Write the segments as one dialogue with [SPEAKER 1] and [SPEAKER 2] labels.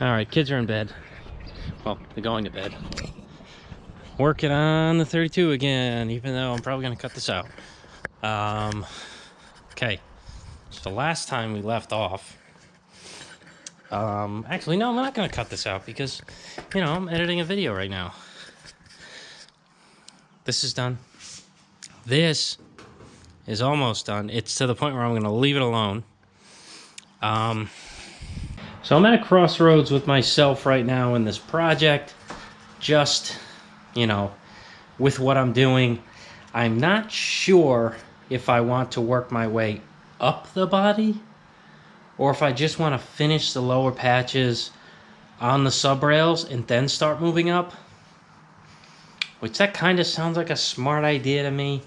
[SPEAKER 1] Alright, kids are in bed. Well, they're going to bed. Working on the 32 again, even though I'm probably going to cut this out. Okay. So the last time we left off... actually, no, I'm not going to cut this out because, you know, I'm editing a video right now. This is done. This is almost done. It's to the point where I'm going to leave it alone. So I'm at a crossroads with myself right now in this project. Just, you know, with what I'm doing. I'm not sure if I want to work my way up the body or if I just want to finish the lower patches on the sub rails and then start moving up. Which that kind of sounds like a smart idea to me.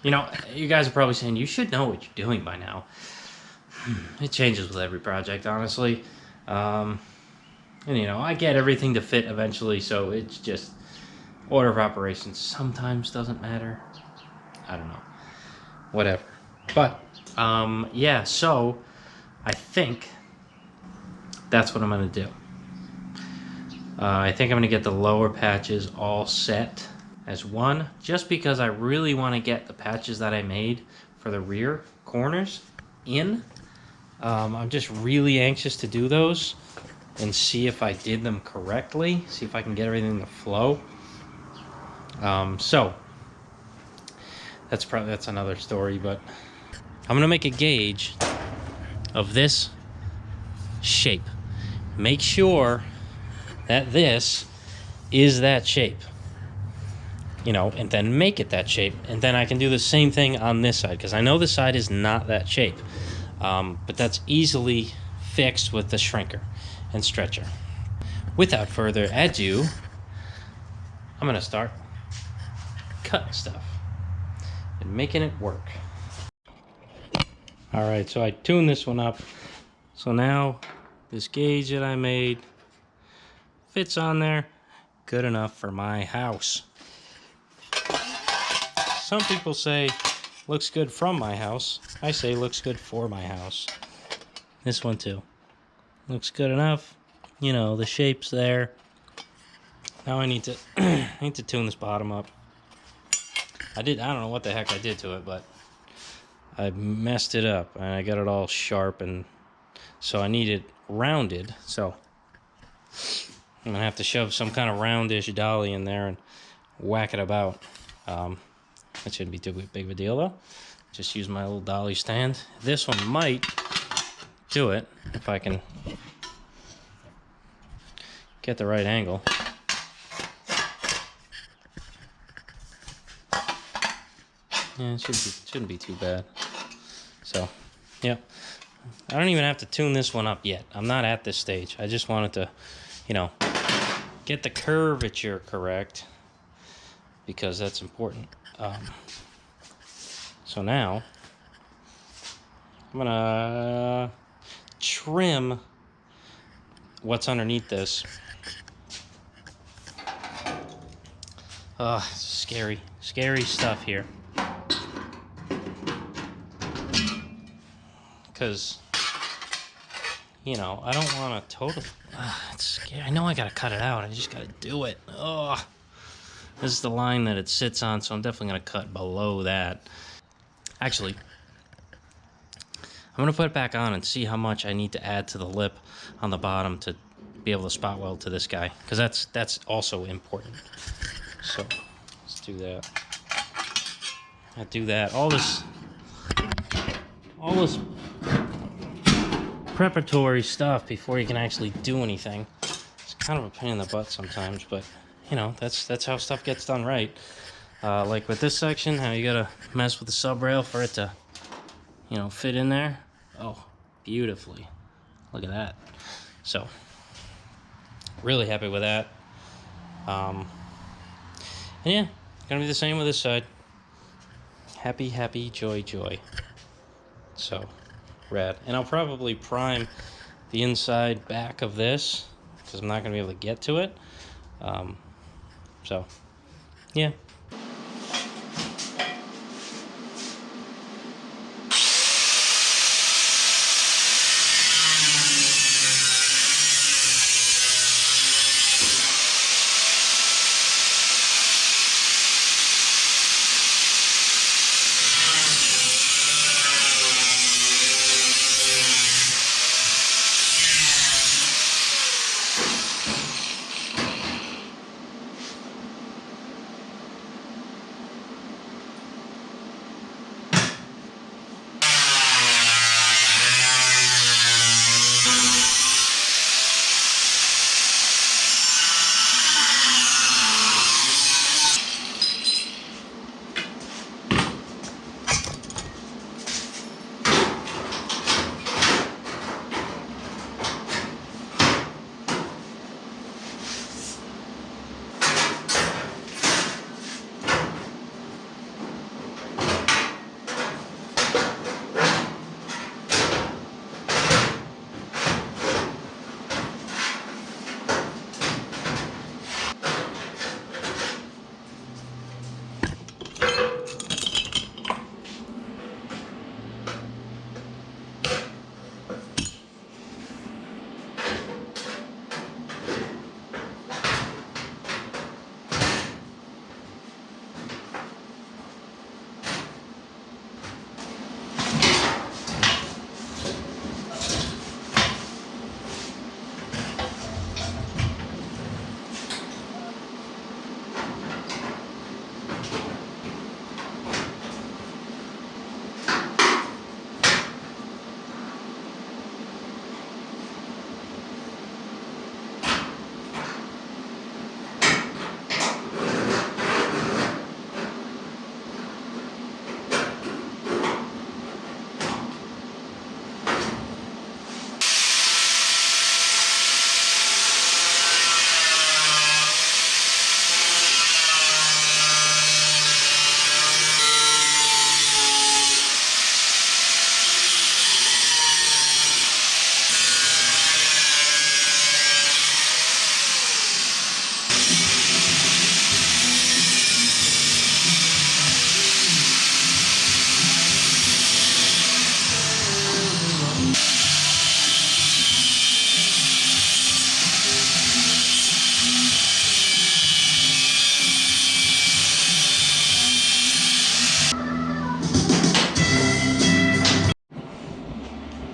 [SPEAKER 1] You know, you guys are probably saying, you should know what you're doing by now. It changes with every project, honestly. And, you know, I get everything to fit eventually, so it's just order of operations sometimes doesn't matter. I don't know. Whatever. But, yeah, so I think that's what I'm going to do. I think I'm going to get the lower patches all set as one, just because I really want to get the patches that I made for the rear corners in. I'm just really anxious to do those and see if I did them correctly, see if I can get everything to flow. So that's another story, but I'm gonna make a gauge of this shape. Make sure that this is that shape, you know, and then make it that shape, and then I can do the same thing on this side, because I know this side is not that shape. But that's easily fixed with the shrinker and stretcher. Without further ado, I'm gonna start cutting stuff and making it work. Alright, so I tuned this one up. So now this gauge that I made fits on there. Good enough for my house. Some people say looks good from my house. I say looks good for my house. This one too. Looks good enough. You know, the shape's there. Now I need to tune this bottom up. I don't know what the heck I did to it, but I messed it up and I got it all sharp, and so I need it rounded. So I'm gonna have to shove some kind of roundish dolly in there and whack it about. That shouldn't be too big of a deal though. Just use my little dolly stand. This one might do it if I can get the right angle. Yeah, it shouldn't be too bad. So, yeah. I don't even have to tune this one up yet. I'm not at this stage. I just wanted to, you know, get the curvature correct, because that's important. So now I'm gonna trim what's underneath this. Scary stuff here. Because, you know, I don't want to totally... it's scary. I know I gotta cut it out. I just gotta do it. Ugh. This is the line that it sits on, so I'm definitely going to cut below that. Actually, I'm going to put it back on and see how much I need to add to the lip on the bottom to be able to spot weld to this guy, because that's also important. So, let's do that. I do that. All this preparatory stuff before you can actually do anything. It's kind of a pain in the butt sometimes, but... you know, that's how stuff gets done right. Like with this section, how you gotta mess with the sub rail for it to, you know, fit in there. Oh, beautifully. Look at that. So, really happy with that. And yeah, gonna be the same with this side. Happy, joy. So, rad. And I'll probably prime the inside back of this, because I'm not gonna be able to get to it. So, yeah.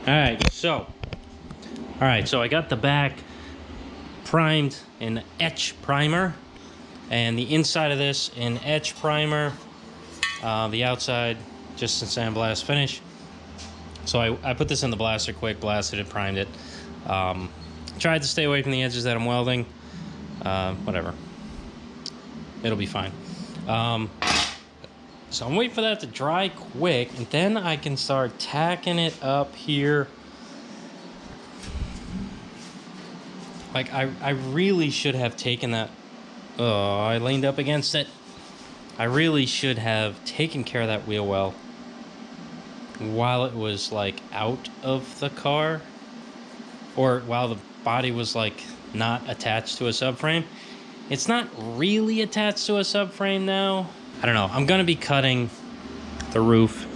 [SPEAKER 1] Alright, so I got the back primed in etch primer, and the inside of this in etch primer, the outside just in sandblast finish. So I put this in the blaster quick, blasted it, primed it. Tried to stay away from the edges that I'm welding. Whatever. It'll be fine. So I'm waiting for that to dry quick, and then I can start tacking it up here. Like, I really should have taken that. Oh, I leaned up against it. I really should have taken care of that wheel well while it was, like, out of the car. Or while the body was, like, not attached to a subframe. It's not really attached to a subframe now. I don't know. I'm going to be cutting the roof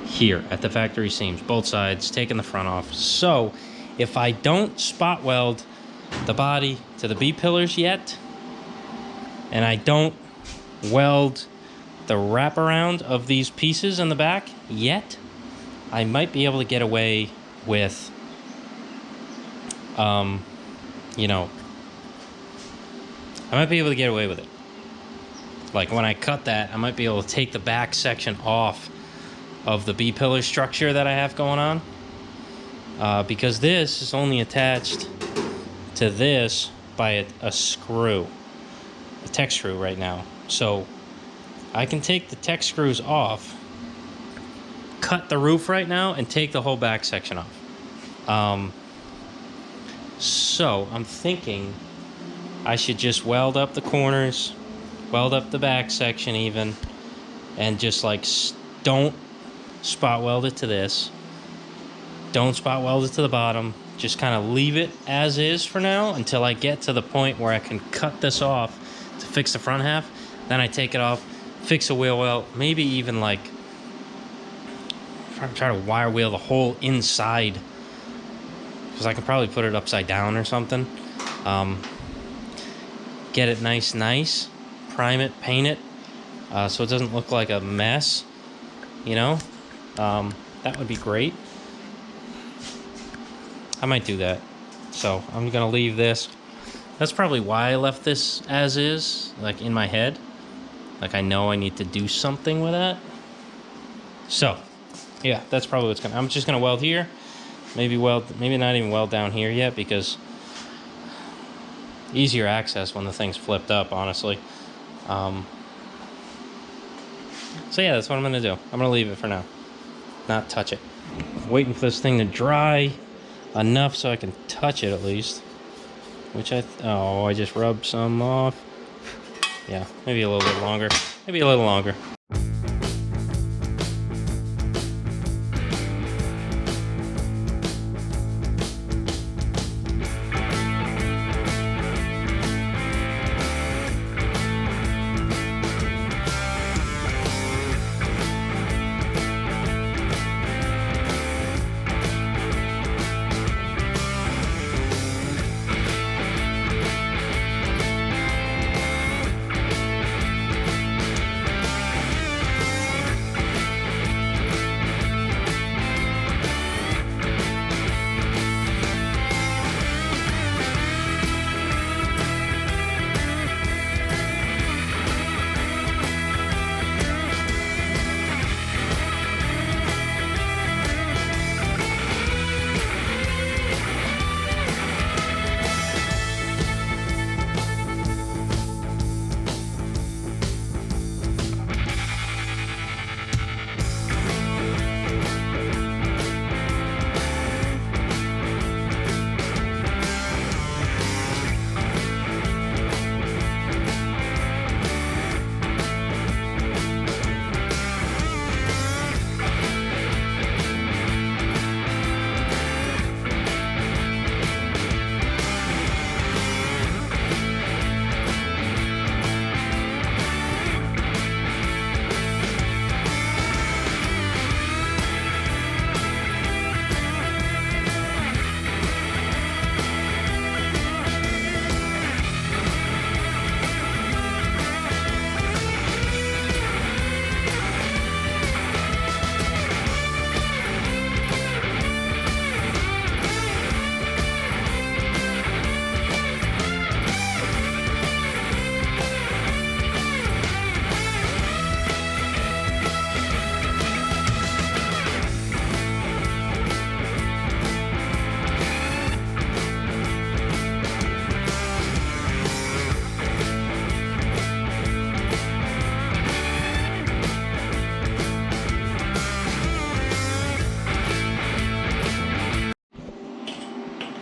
[SPEAKER 1] here at the factory seams, both sides, taking the front off. So if I don't spot weld the body to the B-pillars yet, and I don't weld the wraparound of these pieces in the back yet, I might be able to get away with, you know, I might be able to get away with it. Like, when I cut that, I might be able to take the back section off of the B-pillar structure that I have going on. Because this is only attached to this by a screw. A tech screw right now. So, I can take the tech screws off, cut the roof right now, and take the whole back section off. So, I'm thinking I should just weld up the corners, weld up the back section even, and just like don't spot weld it to this. Don't spot weld it to the bottom. Just kind of leave it as is for now until I get to the point where I can cut this off to fix the front half. Then I take it off, fix a wheel well, maybe even like try to wire wheel the whole inside, because I can probably put it upside down or something. Get it nice, prime it, paint it, so it doesn't look like a mess, you know. That would be great. I might do that. So I'm gonna leave this. That's probably why I left this as is, like in my head. Like, I know I need to do something with that. So yeah, that's probably what's gonna. I'm just gonna weld here. Maybe not even weld down here yet, because easier access when the thing's flipped up, honestly. So yeah, that's what I'm gonna do. I'm gonna leave it for now, not touch it. I'm waiting for this thing to dry enough so I can touch it at least. Which I just rubbed some off. Yeah, maybe a little bit longer. Maybe a little longer.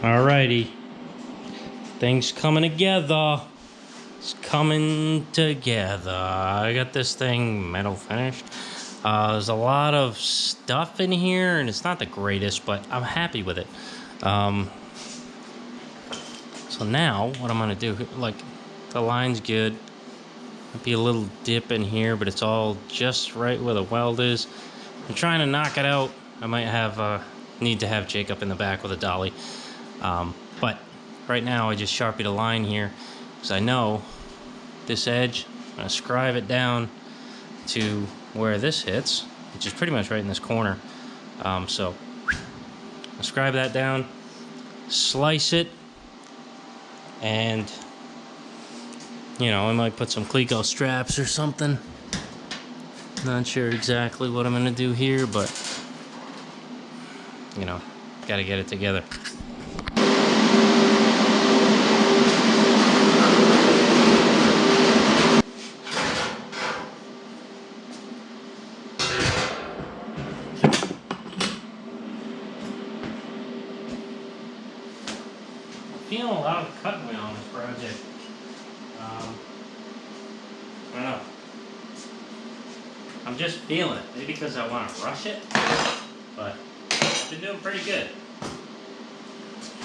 [SPEAKER 1] Alrighty. Things coming together. It's coming together. I got this thing metal finished. There's a lot of stuff in here, and it's not the greatest, but I'm happy with it. So now, what I'm gonna do, like, the line's good. Might be a little dip in here, but it's all just right where the weld is. I'm trying to knock it out. I might have need to have Jake up in the back with a dolly. But right now, I just sharpied a line here because I know this edge. I'm gonna scribe it down to where this hits, which is pretty much right in this corner. So I'll scribe that down, slice it, and you know, I might put some Cleco straps or something. Not sure exactly what I'm gonna do here, but you know, gotta get it together. Feeling a lot of cutting wheel on this project. I don't know. I'm just feeling it. Maybe because I want to rush it, but I've been doing pretty good.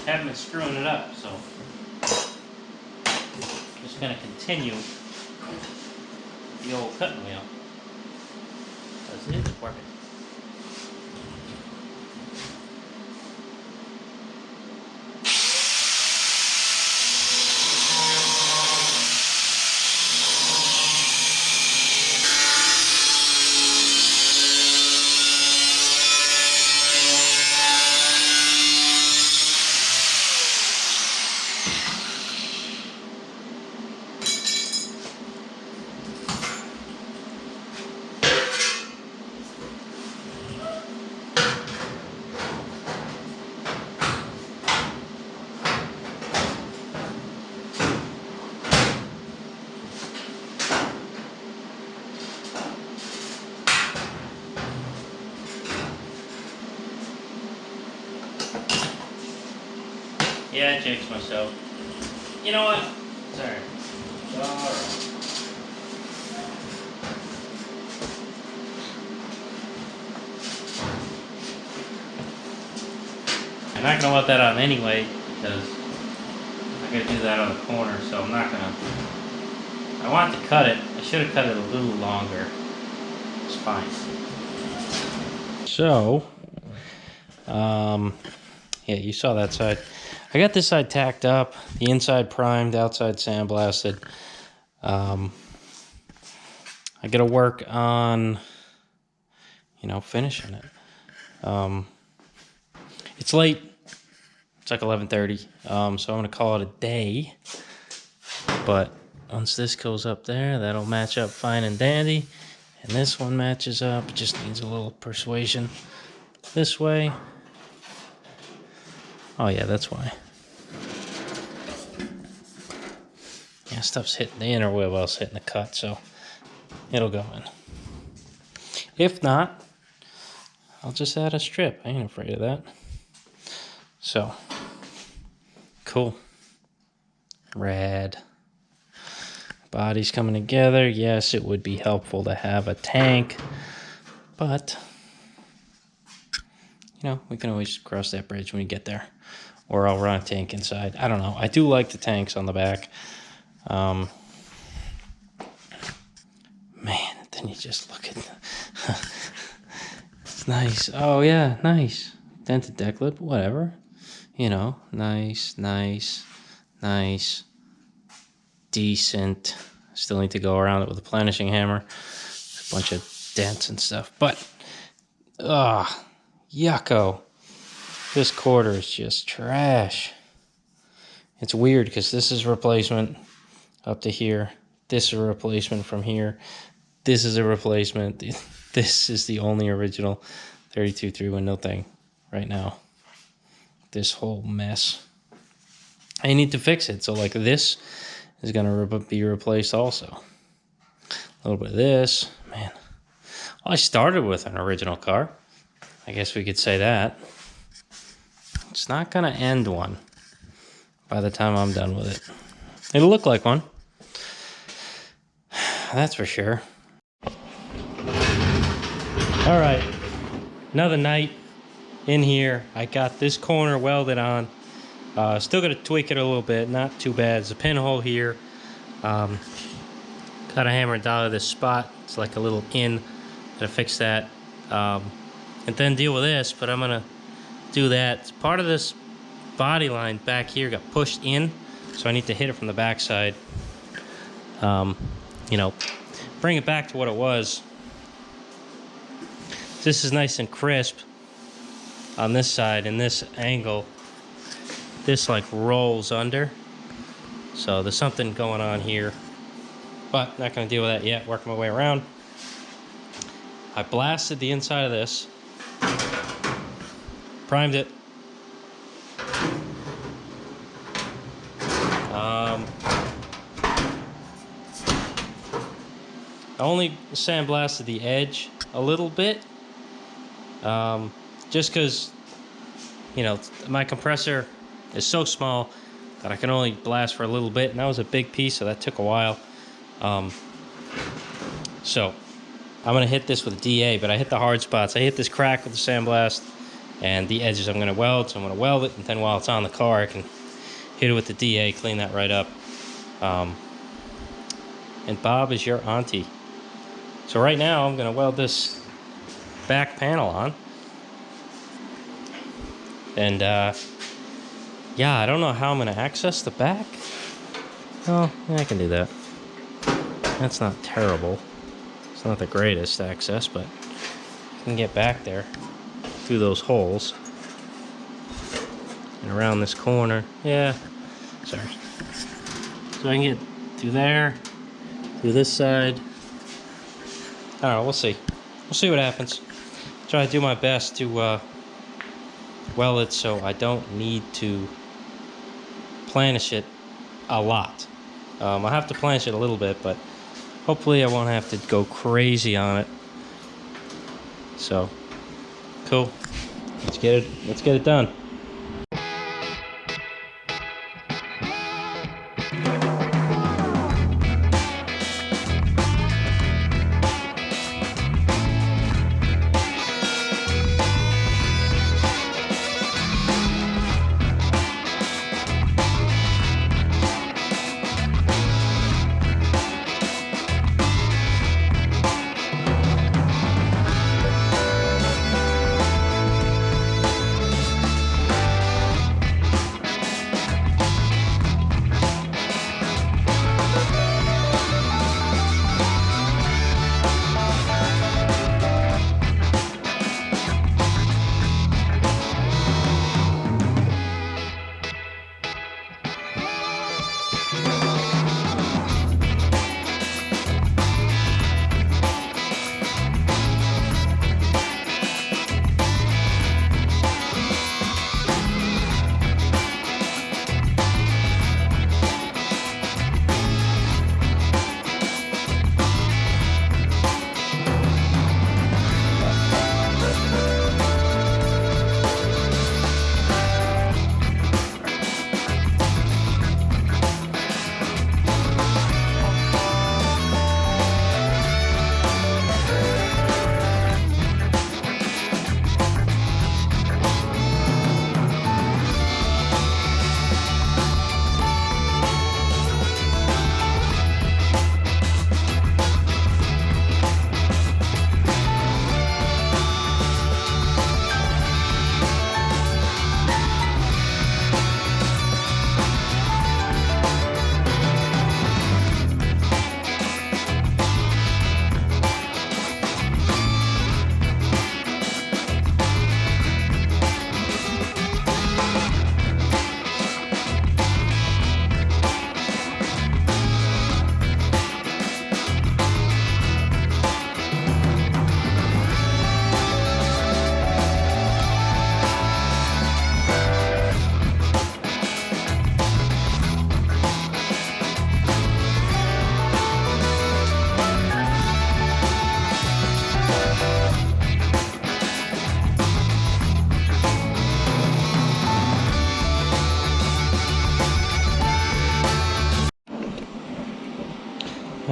[SPEAKER 1] Haven't been screwing it up, so just gonna continue the old cutting wheel. Because it's working. Yeah, I jinxed myself. You know what? Sorry. Alright. I'm not gonna let that on anyway, because I gotta do that on the corner, so I'm not gonna. I want to cut it. I should have cut it a little longer. It's fine. So, yeah, you saw that side. I got this side tacked up, the inside primed, outside sandblasted. I got to work on, you know, finishing it. It's late. It's like 11:30, so I'm gonna call it a day. But once this goes up there, that'll match up fine and dandy. And this one matches up. It just needs a little persuasion this way. Oh yeah, that's why. Yeah, stuff's hitting the inner wheel while it's hitting the cut, so it'll go in. If not, I'll just add a strip. I ain't afraid of that. So, cool. Rad. Body's coming together. Yes, it would be helpful to have a tank, but, you know, we can always cross that bridge when we get there. Or I'll run a tank inside. I don't know. I do like the tanks on the back. Man, then you just look at it's nice. Oh yeah, nice. Dented Decklid, whatever. You know, nice. Decent. Still need to go around it with a planishing hammer. A bunch of dents and stuff. But yucko. This quarter is just trash. It's weird because this is replacement up to here. This is a replacement from here. This is a replacement. This is the only original 32 3-window thing right now. This whole mess. I need to fix it. So like this is going to be replaced also. A little bit of this. Man. Well, I started with an original car. I guess we could say that. it's not gonna end one by the time I'm done with it. It'll look like one. That's for sure. All right, another night in here. I got this corner welded on. Still gonna tweak it a little bit, not too bad. There's a pinhole here. Got a hammer down to this spot. It's like a little in. Gotta fix that. And then deal with this, but I'm gonna do that. Part of this body line back here got pushed in, so I need to hit it from the backside. You know, bring it back to what it was. This is nice and crisp on this side, and this angle, this like rolls under. So there's something going on here, but not gonna deal with that yet. Working my way around. I blasted the inside of this, primed it. I only sandblasted the edge a little bit, just because, you know, my compressor is so small that I can only blast for a little bit, and that was a big piece, so that took a while. So I'm gonna hit this with a DA, but I hit the hard spots. I hit this crack with the sandblast, and the edges I'm gonna weld, so I'm gonna weld it, and then while it's on the car, I can hit it with the DA, clean that right up. And Bob is your auntie. So right now, I'm gonna weld this back panel on. And yeah, I don't know how I'm gonna access the back. Oh, yeah, I can do that. That's not terrible. It's not the greatest access, but I can get back there through those holes and around this corner. Yeah, sorry. So I can get through there, through this side. I don't know, we'll see. We'll see what happens. Try to do my best to weld it so I don't need to planish it a lot. I'll have to planish it a little bit, but hopefully I won't have to go crazy on it. So, cool. Let's get it done.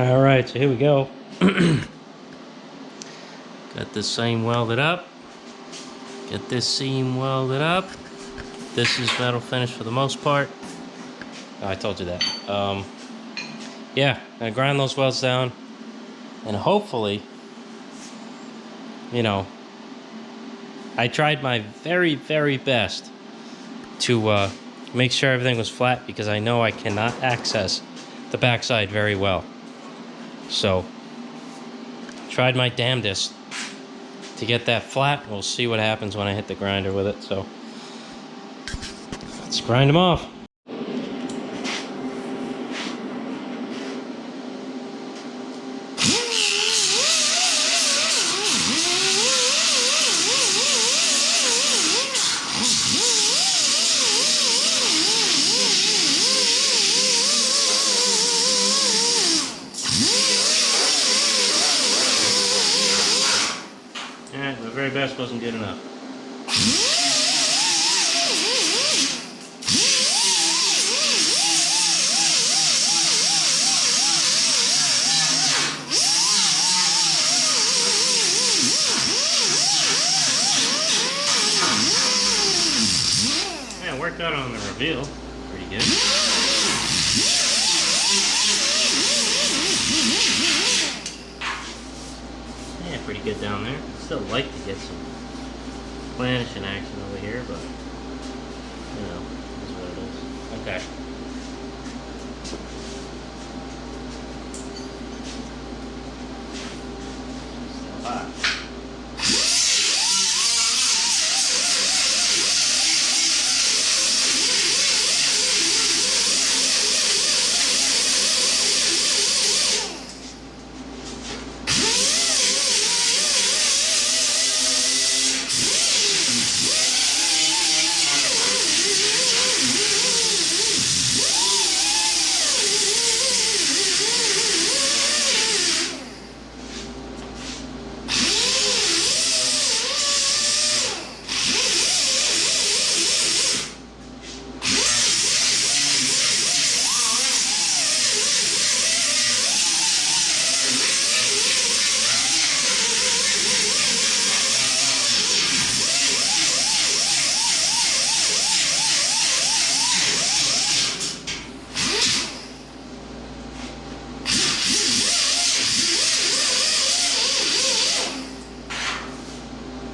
[SPEAKER 1] All right, so here we go. Got this seam welded up. Get this seam welded up. This is metal finish for the most part. Oh, I told you that. Yeah, I grind those welds down, and hopefully, you know, I tried my very, very best to make sure everything was flat, because I know I cannot access the backside very well. So, tried my damnedest to get that flat. We'll see what happens when I hit the grinder with it. So, let's grind them off. Alright, my very best wasn't good enough. Yeah, it worked out on the reveal. Pretty good. Yeah, pretty good down there. Still like to get some Planish in action over here, but you know, that's what it is. Okay. Still hot.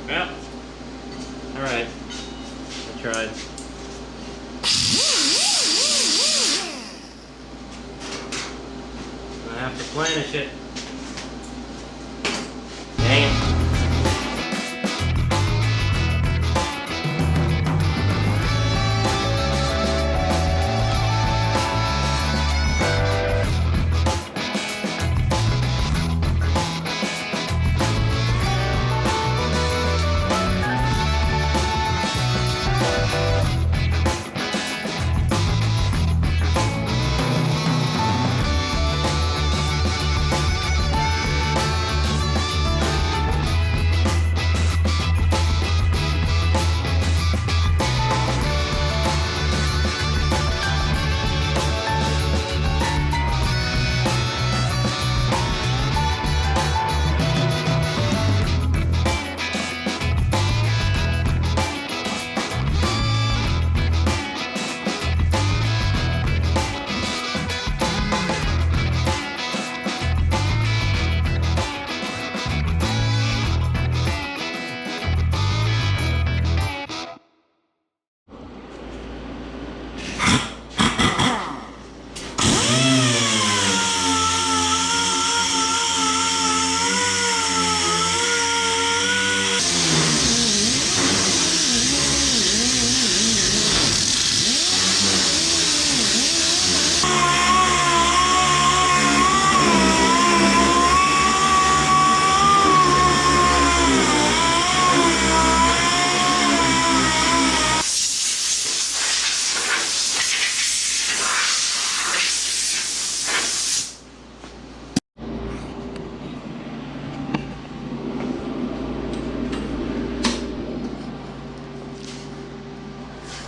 [SPEAKER 1] Well, alright. I tried. I have to Planish it. Dang it.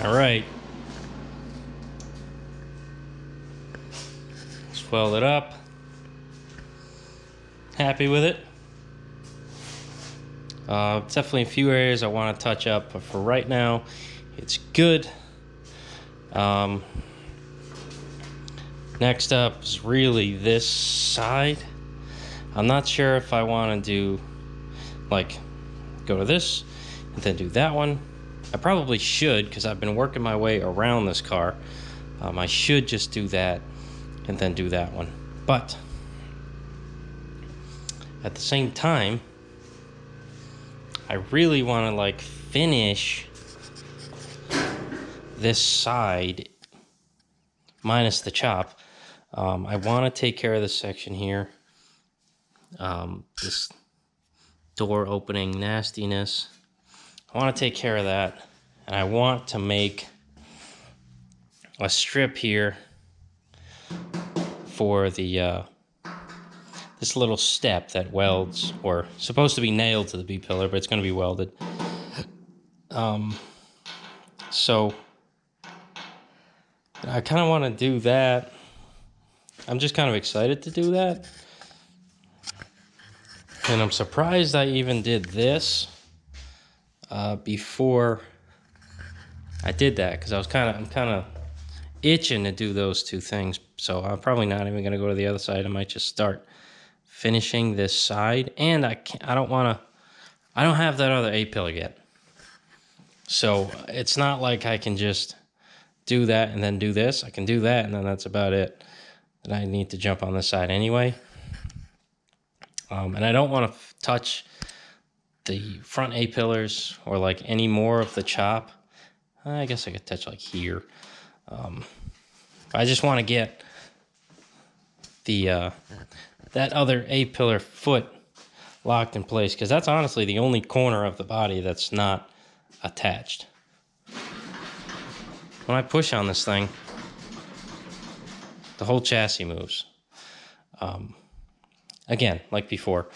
[SPEAKER 1] All right. Let's weld it up. happy with it. Definitely a few areas I want to touch up, but for right now, it's good. Next up is really this side. I'm not sure if I want to do, like, go to this and then do that one. I probably should, because I've been working my way around this car. I should just do that and then do that one. But at the same time, I really want to like finish this side minus the chop. I want to take care of this section here. This door opening nastiness. I want to take care of that. And I want to make a strip here for the this little step that welds, or supposed to be nailed to the B-pillar, but it's going to be welded. So I kind of want to do that. I'm just kind of excited to do that. And I'm surprised I even did this before I did that, because I'm kind of itching to do those two things. So I'm probably not even going to go to the other side. I might just start finishing this side. And I don't have that other A-pillar yet. So it's not like I can just do that and then do this. I can do that and then that's about it. And I need to jump on this side anyway. And I don't want to touch the front A-pillars or like any more of the chop. I guess I could touch like here. I just want to get the that other A-pillar foot locked in place, because that's honestly the only corner of the body that's not attached. When I push on this thing, the whole chassis moves. Again, like before,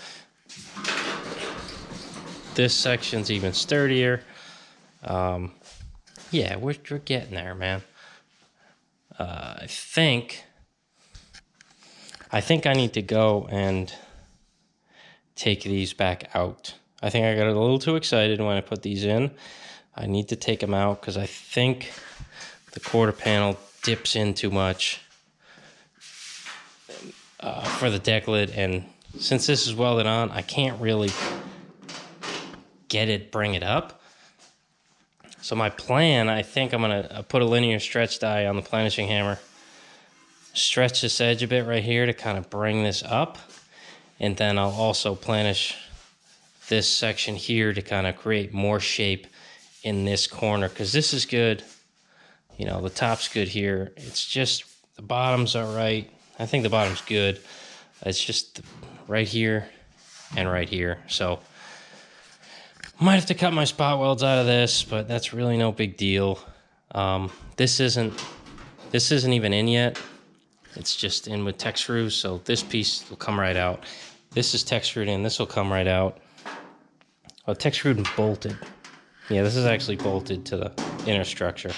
[SPEAKER 1] this section's even sturdier. Yeah, we're getting there, man. I think I need to go and take these back out. I think I got a little too excited when I put these in. I need to take them out because I think the quarter panel dips in too much for the Decklid, and since this is welded on, I can't really bring it up. So my plan, I think I'm gonna put a linear stretch die on the planishing hammer, stretch this edge a bit right here to kind of bring this up, and then I'll also planish this section here to kind of create more shape in this corner, because this is good. You know, the top's good here. It's just the bottoms are right. I think the bottom's good. It's just right here and right here. So might have to cut my spot welds out of this, but that's really no big deal. This isn't even in yet. It's just in with tech screws, so this piece will come right out. This is tech screwed in. This will come right out. Oh, tech screwed and bolted. Yeah, this is actually bolted to the inner structure.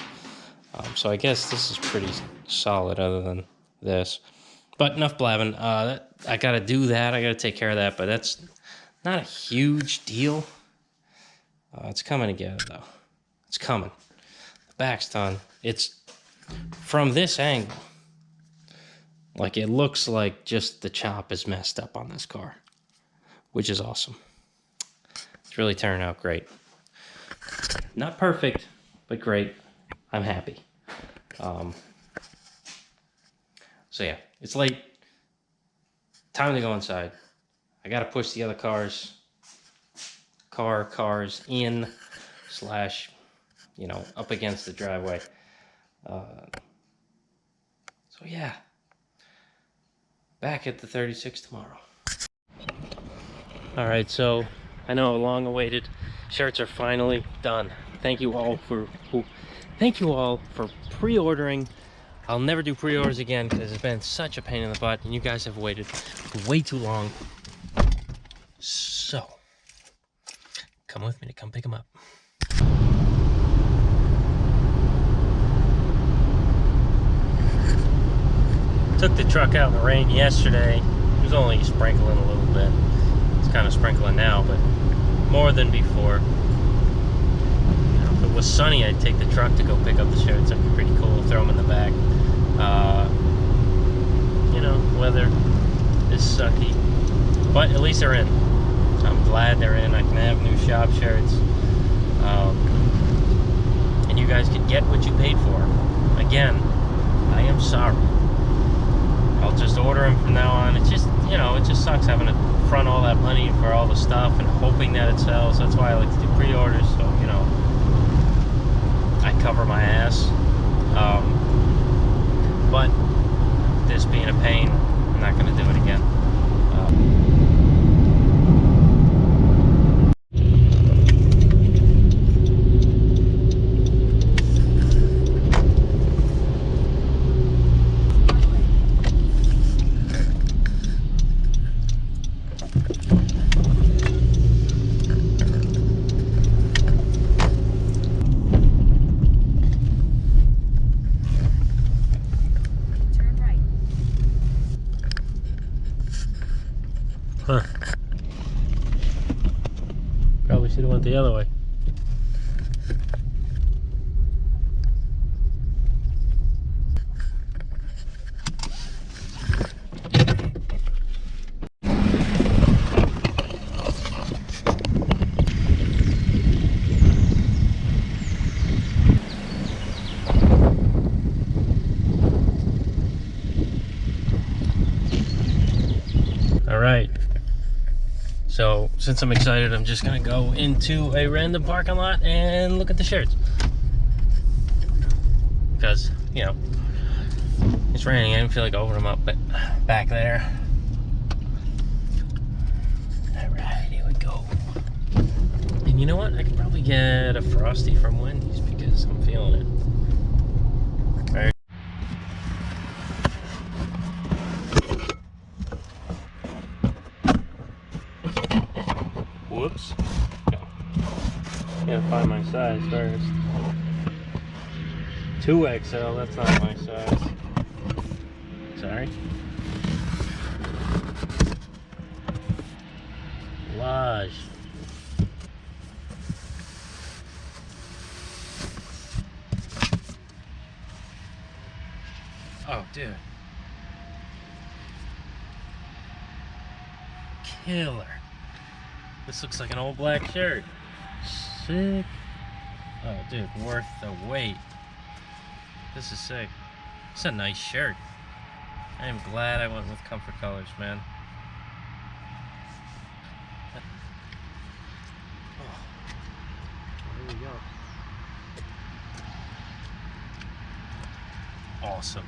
[SPEAKER 1] So I guess this is pretty solid other than this. But enough blabbing. I got to do that. I got to take care of that, but that's not a huge deal. It's coming together, though. It's coming. The back's done. It's from this angle. Like, it looks like just the chop is messed up on this car, which is awesome. It's really turning out great. Not perfect, but great. I'm happy. So yeah, it's late. Time to go inside. I gotta push the other cars in / you know, up against the driveway. So yeah, back at the 36 tomorrow. All right, so I know long-awaited shirts are finally done. Thank you all for pre-ordering. I'll never do pre-orders again because it's been such a pain in the butt, and you guys have waited way too long. So, come with me to come pick them up. Took the truck out in the rain yesterday. It was only sprinkling a little bit. It's kind of sprinkling now, but more than before. You know, if it was sunny, I'd take the truck to go pick up the shirts. That'd be pretty cool. Throw them in the back. You know, weather is sucky, but at least they're in. I'm glad they're in. I can have new shop shirts, and you guys can get what you paid for. Again, I am sorry. I'll just order them from now on. It's just, you know, it just sucks having to front all that money for all the stuff and hoping that it sells. That's why I like to do pre-orders, so, you know, I cover my ass. But this being a pain, I'm not going to do it again. Huh. Probably should have went the other way. All right. So, since I'm excited, I'm just gonna go into a random parking lot and look at the shirts. Because, you know, it's raining. I didn't feel like opening them up, but back there. All right, here we go. And you know what? I could probably get a Frosty from Wendy's because I'm feeling it. All right. Whoops. Gotta find my size first. 2XL, that's not my size. Sorry. Large. Oh, dude. Killer. This looks like an old black shirt. Sick. Oh, dude, worth the wait. This is sick. It's a nice shirt. I am glad I went with comfort colors, man. Oh, there we go. Awesome.